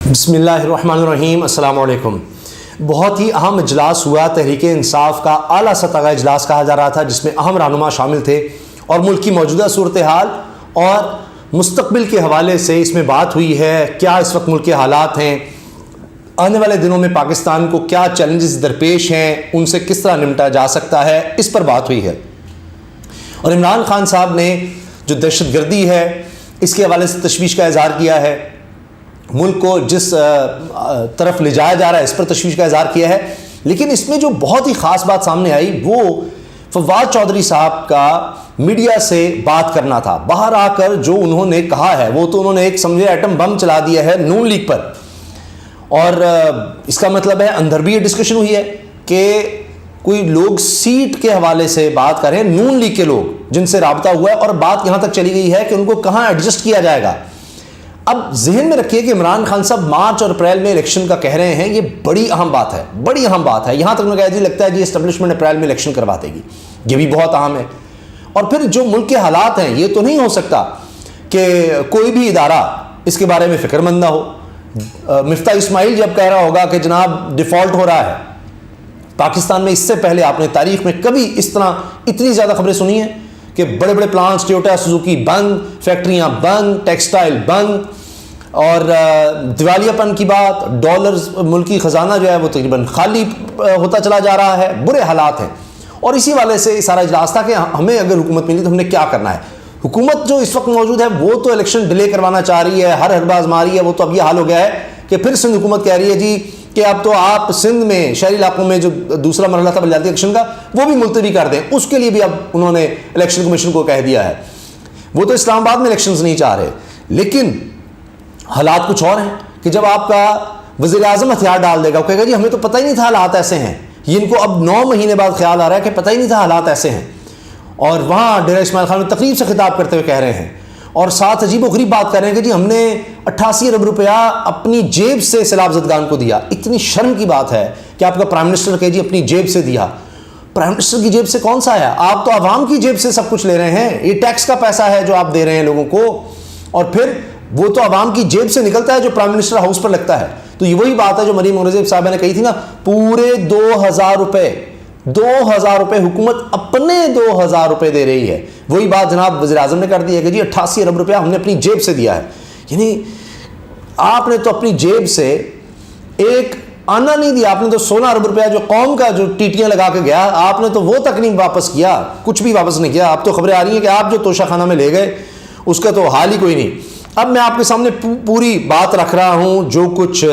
بسم اللہ الرحمن الرحیم، السلام علیکم۔ بہت ہی اہم اجلاس ہوا، تحریک انصاف کا اعلیٰ سطح کا اجلاس کہا جا رہا تھا، جس میں اہم رہنما شامل تھے اور ملک کی موجودہ صورتحال اور مستقبل کے حوالے سے اس میں بات ہوئی ہے۔ کیا اس وقت ملک کے حالات ہیں، آنے والے دنوں میں پاکستان کو کیا چیلنجز درپیش ہیں، ان سے کس طرح نمٹا جا سکتا ہے، اس پر بات ہوئی ہے۔ اور عمران خان صاحب نے جو دہشت گردی ہے اس کے حوالے سے تشویش کا اظہار کیا ہے، ملک کو جس طرف لے جایا جا رہا ہے اس پر تشویش کا اظہار کیا ہے۔ لیکن اس میں جو بہت ہی خاص بات سامنے آئی وہ فواد چودھری صاحب کا میڈیا سے بات کرنا تھا۔ باہر آ کر جو انہوں نے کہا ہے وہ تو انہوں نے ایک سمجھے ایٹم بم چلا دیا ہے نون لیگ پر، اور اس کا مطلب ہے اندر بھی یہ ڈسکشن ہوئی ہے کہ کوئی لوگ سیٹ کے حوالے سے بات کر رہے ہیں، نون لیگ کے لوگ جن سے رابطہ ہوا ہے، اور بات یہاں تک چلی گئی ہے کہ ان کو کہاں ایڈجسٹ کیا جائے گا۔ اب ذہن میں رکھیے کہ عمران خان صاحب مارچ اور اپریل میں الیکشن کا کہہ رہے ہیں، یہ بڑی اہم بات ہے، بڑی اہم بات ہے۔ یہاں تک میں کہا جی لگتا ہے جی اسٹیبلشمنٹ اپریل میں الیکشن کروا دے گی، یہ بھی بہت اہم ہے۔ اور پھر جو ملک کے حالات ہیں، یہ تو نہیں ہو سکتا کہ کوئی بھی ادارہ اس کے بارے میں فکر مند نہ ہو۔ مفتاح اسماعیل جب کہہ رہا ہوگا کہ جناب ڈیفالٹ ہو رہا ہے پاکستان میں، اس سے پہلے آپ نے تاریخ میں کبھی اس طرح اتنی زیادہ خبریں سنی ہیں کہ بڑے بڑے پلانٹس ٹویوٹا سوزوکی بند، فیکٹریاں بند، ٹیکسٹائل بند، اور دیوالیہ پن کی بات، ڈالرز ملکی خزانہ جو ہے وہ تقریباً خالی ہوتا چلا جا رہا ہے، برے حالات ہیں۔ اور اسی والے سے سارا اجلاس تھا کہ ہمیں اگر حکومت ملی تو ہم نے کیا کرنا ہے۔ حکومت جو اس وقت موجود ہے وہ تو الیکشن ڈیلے کروانا چاہ رہی ہے، ہر حربہ آزما رہی ہے۔ وہ تو اب یہ حال ہو گیا ہے کہ پھر سندھ حکومت کہہ رہی ہے جی کہ اب تو آپ سندھ میں شہری علاقوں میں جو دوسرا مرحلہ تھا بلدیاتی الیکشن کا وہ بھی ملتوی کر دیں، اس کے لیے بھی اب انہوں نے الیکشن کمیشن کو کہہ دیا ہے۔ وہ تو اسلام آباد میں الیکشنز نہیں چاہ رہے، لیکن حالات کچھ اور ہیں کہ جب آپ کا وزیر اعظم ہتھیار ڈال دے گا، وہ کہے گا جی ہمیں تو پتہ ہی نہیں تھا حالات ایسے ہیں۔ یہ ان کو اب 9 مہینے بعد خیال آ رہا ہے کہ پتہ ہی نہیں تھا حالات ایسے ہیں، اور وہاں ڈیرہ اسماعیل خان میں تقریب سے خطاب کرتے ہوئے کہہ رہے ہیں، اور ساتھ عجیب و غریب بات کر رہے ہیں کہ جی ہم نے 88 ارب روپیہ اپنی جیب سے سیلاب زدگان کو دیا۔ اتنی شرم کی بات ہے کہ آپ کا پرائم منسٹر کہے جی اپنی جیب سے دیا۔ پرائم منسٹر کی جیب سے کون سا ہے؟ آپ تو عوام کی جیب سے سب کچھ لے رہے ہیں، یہ ٹیکس کا پیسہ ہے جو آپ دے رہے ہیں لوگوں کو، اور پھر وہ تو عوام کی جیب سے نکلتا ہے جو پرائم منسٹر ہاؤس پر لگتا ہے۔ تو یہ وہی بات ہے جو مریم اورنگزیب صاحبہ نے کہی تھی نا، پورے 2000 روپے حکومت اپنے 2000 روپے دے رہی ہے۔ وہی بات جناب وزیر اعظم نے کر دی ہے کہ جی 88 ارب روپیہ ہم نے اپنی جیب سے دیا ہے۔ یعنی آپ نے تو اپنی جیب سے ایک آنا نہیں دیا، آپ نے تو 16 ارب روپیہ جو قوم کا جو ٹیٹیاں لگا کے گیا، آپ نے تو وہ تک نہیں واپس کیا، کچھ بھی واپس نہیں کیا۔ اب تو خبریں آ رہی ہیں کہ آپ جو توشہ خانہ میں لے گئے اس کا تو حال ہی کوئی نہیں۔ اب میں آپ کے سامنے پوری بات رکھ رہا ہوں جو کچھ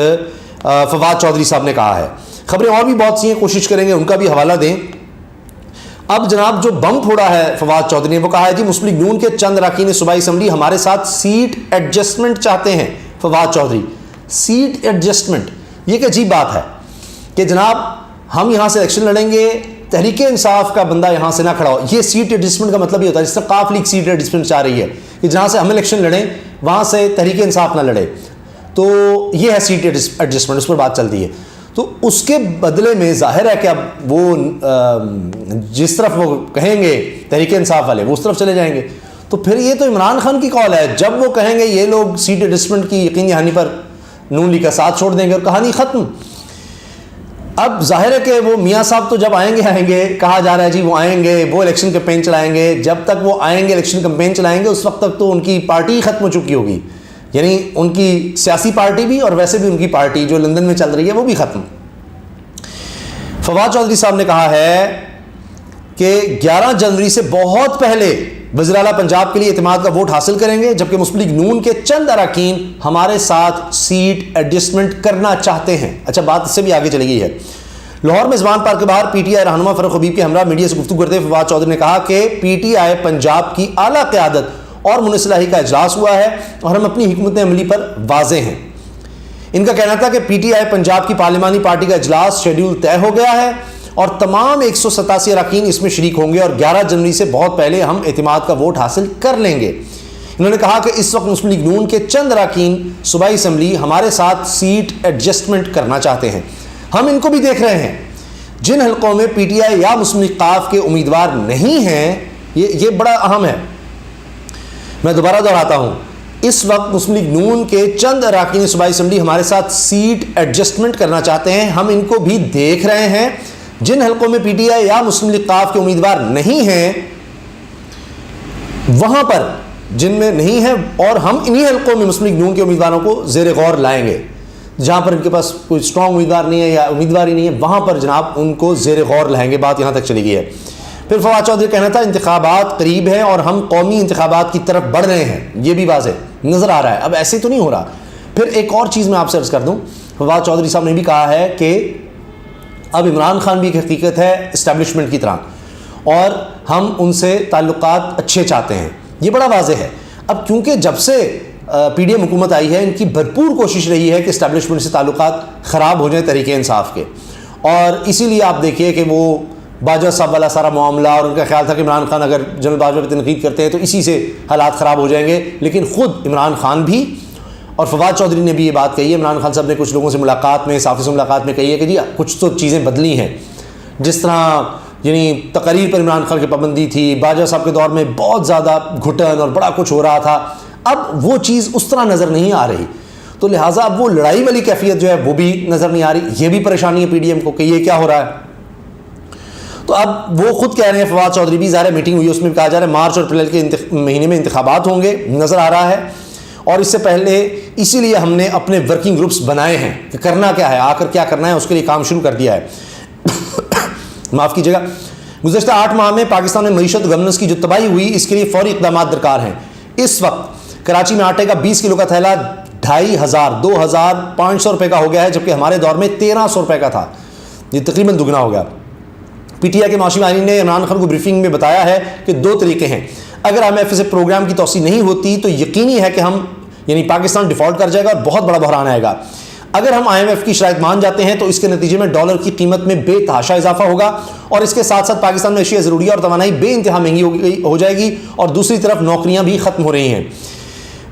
فواد چودھری صاحب نے کہا ہے۔ خبریں اور بھی بہت سی ہیں، کوشش کریں گے ان کا بھی حوالہ دیں۔ اب جناب جو بم پھوڑا ہے فواد چودھری نے، وہ کہا ہے جی مسلم لیگ نون کے چند اراکین صوبائی اسمبلی ہمارے ساتھ سیٹ ایڈجسٹمنٹ چاہتے ہیں۔ فواد چودھری سیٹ ایڈجسٹمنٹ، یہ ایک عجیب بات ہے کہ جناب ہم یہاں سے الیکشن لڑیں گے، تحریک انصاف کا بندہ یہاں سے نہ کھڑا ہو۔ یہ سیٹ ایڈجسٹمنٹ کا مطلب یہ ہوتا ہے، جس طرح قاف لیگ سیٹ ایڈجسٹمنٹ چاہ رہی ہے کہ جہاں سے ہم الیکشن لڑیں وہاں سے تحریک انصاف نہ لڑے، تو یہ ہے سیٹ ایڈجسٹمنٹ، اس پر بات چلتی ہے۔ تو اس کے بدلے میں ظاہر ہے کہ اب وہ جس طرف وہ کہیں گے تحریک انصاف والے وہ اس طرف چلے جائیں گے۔ تو پھر یہ تو عمران خان کی کال ہے، جب وہ کہیں گے یہ لوگ سیٹ ایڈجسٹمنٹ کی یقین دہانی پر نون لیگ کا ساتھ چھوڑ دیں گے اور کہانی ختم۔ اب ظاہر ہے کہ وہ میاں صاحب تو جب آئیں گے، کہا جا رہا ہے جی وہ آئیں گے، وہ الیکشن کمپین چلائیں گے۔ جب تک وہ آئیں گے الیکشن کمپین چلائیں گے اس وقت تک تو ان کی پارٹی ختم ہو چکی ہوگی، یعنی ان کی سیاسی پارٹی بھی اور ویسے بھی ان کی پارٹی جو لندن میں چل رہی ہے وہ بھی ختم۔ فواد چودھری صاحب نے کہا ہے کہ 11 جنوری سے بہت پہلے وزیر اعلیٰ پنجاب کے لیے اعتماد کا ووٹ حاصل کریں گے، جبکہ مسلم لیگ نون کے چند اراکین ہمارے ساتھ سیٹ ایڈجسٹمنٹ کرنا چاہتے ہیں۔ اچھا بات اس سے بھی آگے چلی گئی ہے۔ لاہور میں زبان پارک کے باہر پی ٹی آئی رہنما فاروق حبیب کے ہمراہ میڈیا سے گفتگو کرتے ہوئے فواد چودھری نے کہا کہ پی ٹی آئی پنجاب کی اعلیٰ قیادت اور منصلحی کا اجلاس ہوا ہے اور ہم اپنی حکمت عملی پر واضح ہیں۔ ان کا کہنا تھا کہ پی ٹی آئی پنجاب کی پارلیمانی پارٹی کا اجلاس شیڈیول طے ہو گیا ہے اور تمام 187 اراکین اس میں شریک ہوں گے اور 11 جنوری سے بہت پہلے ہم اعتماد کا ووٹ حاصل کر لیں گے۔ انہوں نے کہا کہ اس وقت مسلم لیگ نون کے چند اراکین صوبائی اسمبلی ہمارے ساتھ سیٹ ایڈجسٹمنٹ کرنا چاہتے ہیں، ہم ان کو بھی دیکھ رہے ہیں۔ جن حلقوں میں پی ٹی آئی یا مسلم لیگ قاف کے امیدوار نہیں ہیں، یہ بڑا اہم ہے، میں دوبارہ دہراتا ہوں، اس وقت مسلم لیگ نون کے چند اراکین صوبائی اسمبلی ہمارے ساتھ سیٹ ایڈجسٹمنٹ کرنا چاہتے ہیں. ہم ان کو بھی دیکھ رہے ہیں. جن حلقوں میں پی ٹی آئی یا مسلم لیگ ق کے امیدوار نہیں ہیں وہاں پر جن میں نہیں ہے، اور ہم انہی حلقوں میں مسلم لیگ نون کے امیدواروں کو زیر غور لائیں گے. جہاں پر ان کے پاس کوئی اسٹرانگ امیدوار نہیں ہے یا امیدوار ہی نہیں ہے وہاں پر جناب ان کو زیر غور لائیں گے. بات یہاں تک چلی گئی ہے. پھر فواد چودھری کہنا تھا انتخابات قریب ہیں اور ہم قومی انتخابات کی طرف بڑھ رہے ہیں. یہ بھی واضح نظر آ رہا ہے. اب ایسے تو نہیں ہو رہا. پھر ایک اور چیز میں آپ سے عرض کر دوں، فواد چودھری صاحب نے بھی کہا ہے کہ اب عمران خان بھی ایک حقیقت ہے اسٹیبلشمنٹ کی طرح، اور ہم ان سے تعلقات اچھے چاہتے ہیں. یہ بڑا واضح ہے. اب کیونکہ جب سے پی ڈی ایم حکومت آئی ہے ان کی بھرپور کوشش رہی ہے کہ اسٹیبلشمنٹ سے تعلقات خراب ہو جائیں تحریک انصاف کے، اور اسی لیے آپ دیکھیے کہ وہ باجوہ صاحب والا سارا معاملہ، اور ان کا خیال تھا کہ عمران خان اگر جنرل باجوہ پہ تنقید کرتے ہیں تو اسی سے حالات خراب ہو جائیں گے. لیکن خود عمران خان بھی اور فواد چودھری نے بھی یہ بات کہی ہے. عمران خان صاحب نے کچھ لوگوں سے ملاقات میں، صحافیوں سے ملاقات میں کہی ہے کہ جی کچھ تو چیزیں بدلی ہیں. جس طرح یعنی تقاریر پر عمران خان کی پابندی تھی، باجوہ صاحب کے دور میں بہت زیادہ گھٹن اور بڑا کچھ ہو رہا تھا، اب وہ چیز اس طرح نظر نہیں آ رہی. تو لہٰذا اب وہ لڑائی والی کیفیت جو ہے وہ بھی نظر نہیں آ رہی. یہ بھی پریشانی ہے پی ڈی ایم کو کہ یہ کیا ہو رہا ہے. تو اب وہ خود کہہ رہے ہیں، فواد چودھری بھی، ظاہر میٹنگ ہوئی اس میں بھی کہا جا رہا ہے مارچ اور اپریل کے مہینے میں انتخابات ہوں گے، نظر آ رہا ہے. اور اس سے پہلے اسی لیے ہم نے اپنے ورکنگ گروپس بنائے ہیں کہ کرنا کیا ہے، آ کر کیا کرنا ہے، اس کے لیے کام شروع کر دیا ہے. معاف کیجیے گا. گزشتہ 8 ماہ میں پاکستان میں معیشت گورننس کی جو تباہی ہوئی اس کے لیے فوری اقدامات درکار ہیں. اس وقت کراچی میں آٹے کا 20 کلو کا تھیلا 2,500 روپے کا ہو گیا ہے، جبکہ ہمارے دور میں 1,300 روپے کا تھا. یہ تقریباً دگنا ہو گیا. پی ٹی آئی کے معاشی ماہرین نے عمران خان کو بریفنگ میں بتایا ہے کہ 2 طریقے ہیں. اگر ہم ایف سے پروگرام کی توسیع نہیں ہوتی تو یقینی ہے کہ ہم یعنی پاکستان ڈیفالٹ کر جائے گا اور بہت بڑا بحران آئے گا. اگر ہم آئی ایم ایف کی شرائط مان جاتے ہیں تو اس کے نتیجے میں ڈالر کی قیمت میں بے تحاشا اضافہ ہوگا، اور اس کے ساتھ ساتھ پاکستان میں اشیاء ضروریہ اور توانائی بے انتہا مہنگی ہو جائے گی، اور دوسری طرف نوکریاں بھی ختم ہو رہی ہیں.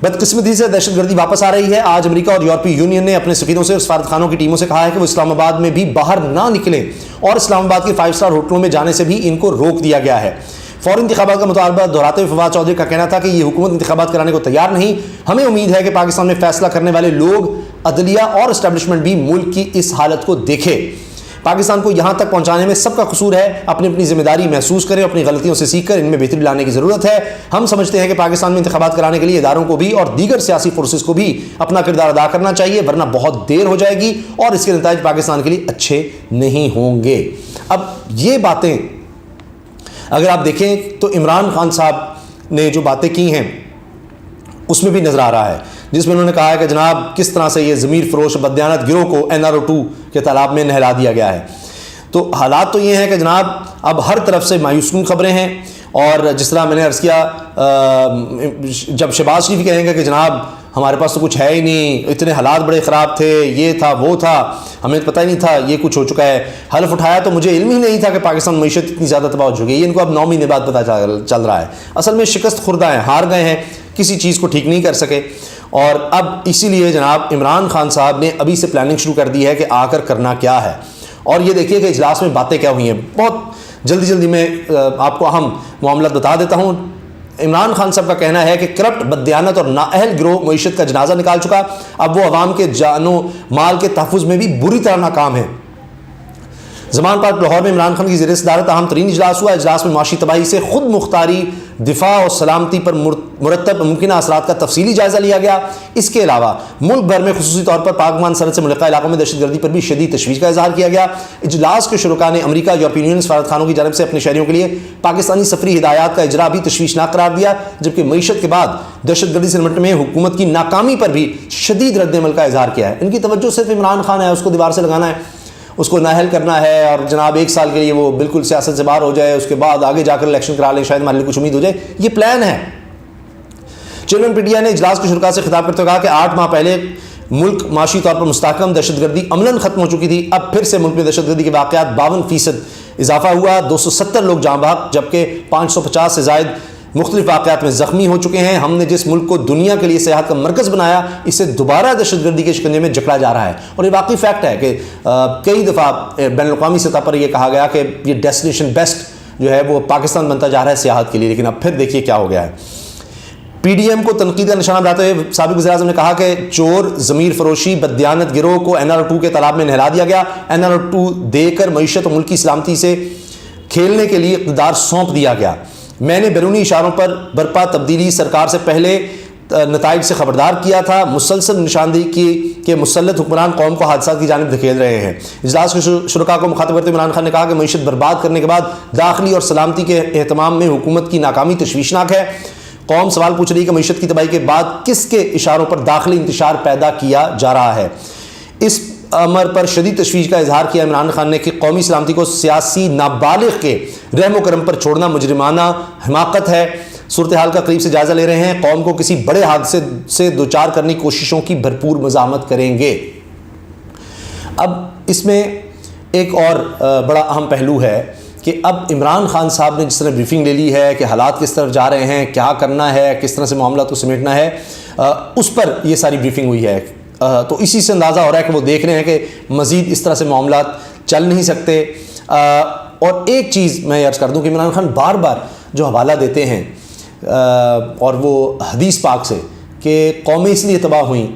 بدقسمتی سے دہشت گردی واپس آ رہی ہے. آج امریکہ اور یورپی یونین نے اپنے سفیروں سے اور سفارت خانوں کی ٹیموں سے کہا ہے کہ وہ اسلام آباد میں بھی باہر نہ نکلیں، اور اسلام آباد کے 5 اسٹار ہوٹلوں میں جانے سے بھی ان کو روک دیا گیا ہے. فوری انتخابات کا مطالبہ دہراتے ہوئے فواد چودھری کا کہنا تھا کہ یہ حکومت انتخابات کرانے کو تیار نہیں. ہمیں امید ہے کہ پاکستان میں فیصلہ کرنے والے لوگ، عدلیہ اور اسٹیبلشمنٹ بھی ملک کی اس حالت کو دیکھے. پاکستان کو یہاں تک پہنچانے میں سب کا قصور ہے. اپنی اپنی ذمہ داری محسوس کریں، اپنی غلطیوں سے سیکھ کر ان میں بہتری لانے کی ضرورت ہے. ہم سمجھتے ہیں کہ پاکستان میں انتخابات کرانے کے لیے اداروں کو بھی اور دیگر سیاسی فورسز کو بھی اپنا کردار ادا کرنا چاہیے، ورنہ بہت دیر ہو جائے گی اور اس کے نتائج پاکستان کے لیے اچھے نہیں ہوں گے. اب یہ باتیں اگر آپ دیکھیں تو عمران خان صاحب نے جو باتیں کی ہیں اس میں بھی نظر آ رہا ہے، جس میں انہوں نے کہا ہے کہ جناب کس طرح سے یہ ضمیر فروش بددیانت گروہ کو NRO2 کے تالاب میں نہلا دیا گیا ہے. تو حالات تو یہ ہیں کہ جناب اب ہر طرف سے مایوس کن خبریں ہیں. اور جس طرح میں نے عرض کیا، جب شہباز شریف کہیں گے کہ جناب ہمارے پاس تو کچھ ہے ہی نہیں، اتنے حالات بڑے خراب تھے، یہ تھا وہ تھا، ہمیں پتہ ہی نہیں تھا یہ کچھ ہو چکا ہے. حلف اٹھایا تو مجھے علم ہی نہیں تھا کہ پاکستان معیشت اتنی زیادہ تباہ ہو چکی ہے. یہ ان کو اب 9 مہینے بعد پتہ چل رہا ہے. اصل میں شکست خوردہ ہیں، ہار گئے ہیں، کسی چیز کو ٹھیک نہیں کر سکے. اور اب اسی لیے جناب عمران خان صاحب نے ابھی سے پلاننگ شروع کر دی ہے کہ آ کر کرنا کیا ہے. اور یہ دیکھیے کہ اجلاس میں باتیں کیا ہوئی ہیں. بہت جلدی میں آپ کو اہم معاملات بتا دیتا ہوں. عمران خان صاحب کا کہنا ہے کہ کرپٹ، بددیانت اور نااہل گروہ معیشت کا جنازہ نکال چکا، اب وہ عوام کے جان و مال کے تحفظ میں بھی بری طرح ناکام ہے. زمان پارک لاہور میں عمران خان کی زیر صدارت اہم ترین اجلاس ہوا. اجلاس میں معاشی تباہی سے خود مختاری، دفاع اور سلامتی پر مرتب ممکنہ اثرات کا تفصیلی جائزہ لیا گیا. اس کے علاوہ ملک بھر میں خصوصی طور پر پاک مان سرحد سے ملحقہ علاقوں میں دہشت گردی پر بھی شدید تشویش کا اظہار کیا گیا. اجلاس کے شرکاء نے امریکہ، یورپی یونین، سفارت خانوں کی جانب سے اپنے شہریوں کے لیے پاکستانی سفری ہدایات کا اجرا بھی تشویشناک قرار دیا، جبکہ معیشت کے بعد دہشت گردی سے نمٹنے میں حکومت کی ناکامی پر بھی شدید رد عمل کا اظہار کیا ہے. ان کی توجہ صرف عمران خان ہے، اس کو دیوار سے لگانا ہے، اس کو نااہل کرنا ہے، اور جناب 1 سال کے لیے وہ بالکل سیاست سے باہر ہو جائے، اس کے بعد آگے جا کر الیکشن کرا لیں، شاید ہمارے لیے کچھ امید ہو جائے. یہ پلان ہے. چیئرمین پی ٹی آئی نے اجلاس کے شرکاء سے خطاب کرتے ہوئے کہا کہ 8 ماہ پہلے ملک معاشی طور پر مستحکم، دہشت گردی عملاً ختم ہو چکی تھی. اب پھر سے ملک میں دہشت گردی کے واقعات 52% اضافہ ہوا. 270 لوگ جاں بحق، جبکہ 550 سے زائد مختلف واقعات میں زخمی ہو چکے ہیں. ہم نے جس ملک کو دنیا کے لیے سیاحت کا مرکز بنایا، اسے دوبارہ دہشت گردی کے شکنجے میں جکڑا جا رہا ہے. اور یہ واقعی فیکٹ ہے کہ کئی دفعہ بین الاقوامی سطح پر یہ کہا گیا کہ یہ ڈیسٹینیشن بیسٹ جو ہے وہ پاکستان بنتا جا رہا ہے سیاحت کے لیے، لیکن اب پھر دیکھیے کیا ہو گیا ہے. PDM کو تنقید کا نشانہ بناتے ہوئے سابق وزیر اعظم نے کہا کہ چور، ضمیر فروشی، بددیانت گروہ کو NR2 کے تالاب میں نہلا دیا گیا. NR2 دے کر معیشت اور ملکی سلامتی سے کھیلنے کے لیے اقتدار سونپ دیا گیا. میں نے بیرونی اشاروں پر برپا تبدیلی سرکار سے پہلے نتائج سے خبردار کیا تھا. مسلسل نشاندہی کی کہ مسلط حکمران قوم کو حادثات کی جانب دھکیل رہے ہیں. اجلاس کے شرکاء کو مخاطب کرتے عمران خان نے کہا کہ معیشت برباد کرنے کے بعد داخلی اور سلامتی کے اہتمام میں حکومت کی ناکامی تشویشناک ہے. قوم سوال پوچھ رہی ہے کہ معیشت کی تباہی کے بعد کس کے اشاروں پر داخلی انتشار پیدا کیا جا رہا ہے. اس امر پر شدید تشویش کا اظہار کیا عمران خان نے کہ قومی سلامتی کو سیاسی نابالغ کے رحم و کرم پر چھوڑنا مجرمانہ حماقت ہے. صورتحال کا قریب سے جائزہ لے رہے ہیں. قوم کو کسی بڑے حادثے سے دوچار کرنے کی کوششوں کی بھرپور مزاحمت کریں گے. اب اس میں ایک اور بڑا اہم پہلو ہے کہ اب عمران خان صاحب نے جس طرح بریفنگ لے لی ہے کہ حالات کس طرف جا رہے ہیں، کیا کرنا ہے، کس طرح سے معاملات کو سمیٹنا ہے، اس پر یہ ساری بریفنگ ہوئی ہے. تو اسی سے اندازہ ہو رہا ہے کہ وہ دیکھ رہے ہیں کہ مزید اس طرح سے معاملات چل نہیں سکتے. اور ایک چیز میں عرض کر دوں کہ عمران خان بار بار جو حوالہ دیتے ہیں اور وہ حدیث پاک سے کہ قومیں اس لیے تباہ ہوئیں،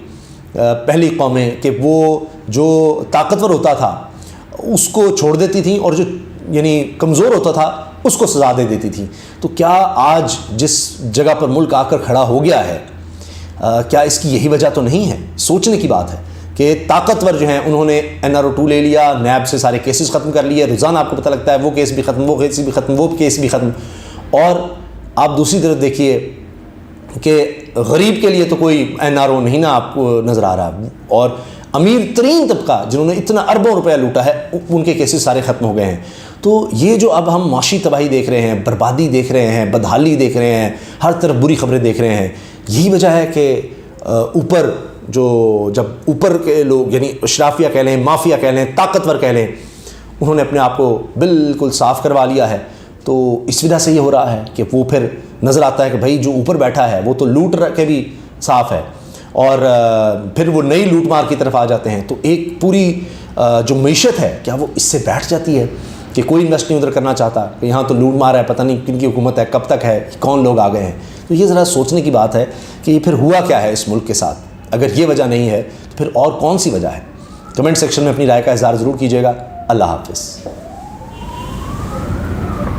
پہلی قومیں، کہ وہ جو طاقتور ہوتا تھا اس کو چھوڑ دیتی تھیں اور جو یعنی کمزور ہوتا تھا اس کو سزا دے دیتی تھیں. تو کیا آج جس جگہ پر ملک آ کر کھڑا ہو گیا ہے، کیا اس کی یہی وجہ تو نہیں ہے؟ سوچنے کی بات ہے کہ طاقتور جو ہیں انہوں نے NR2 لے لیا، نیب سے سارے کیسز ختم کر لیے، روزانہ آپ کو پتہ لگتا ہے وہ کیس بھی ختم، وہ کیس بھی ختم، وہ کیس بھی ختم. اور آپ دوسری طرف دیکھیے کہ غریب کے لیے تو کوئی NRO نہیں نا آپ کو نظر آ رہا، اور امیر ترین طبقہ جنہوں نے اتنا اربوں روپیہ لوٹا ہے ان کے کیسز سارے ختم ہو گئے ہیں. تو یہ جو اب ہم معاشی تباہی دیکھ رہے ہیں، بربادی دیکھ رہے ہیں، بدحالی دیکھ رہے ہیں، ہر طرف بری خبریں دیکھ رہے ہیں، یہی وجہ ہے کہ اوپر جب اوپر کے لوگ یعنی اشرافیہ کہہ لیں، مافیا کہہ لیں، طاقتور کہہ لیں، انہوں نے اپنے آپ کو بالکل صاف کروا لیا ہے. تو اس وجہ سے یہ ہو رہا ہے کہ وہ پھر نظر آتا ہے کہ بھائی جو اوپر بیٹھا ہے وہ تو لوٹ کے بھی صاف ہے، اور پھر وہ نئی لوٹ مار کی طرف آ جاتے ہیں. تو ایک پوری جو معیشت ہے کیا وہ اس سے بیٹھ جاتی ہے کہ کوئی انویسٹ نہیں ادھر کرنا چاہتا کہ یہاں تو لوٹ مار ہے، پتہ نہیں کن کی حکومت ہے، کب تک ہے، کون لوگ آ گئے ہیں. تو یہ ذرا سوچنے کی بات ہے کہ یہ پھر ہوا کیا ہے اس ملک کے ساتھ. اگر یہ وجہ نہیں ہے تو پھر اور کون سی وجہ ہے؟ کمنٹ سیکشن میں اپنی رائے کا اظہار ضرور کیجیے گا. اللہ حافظ.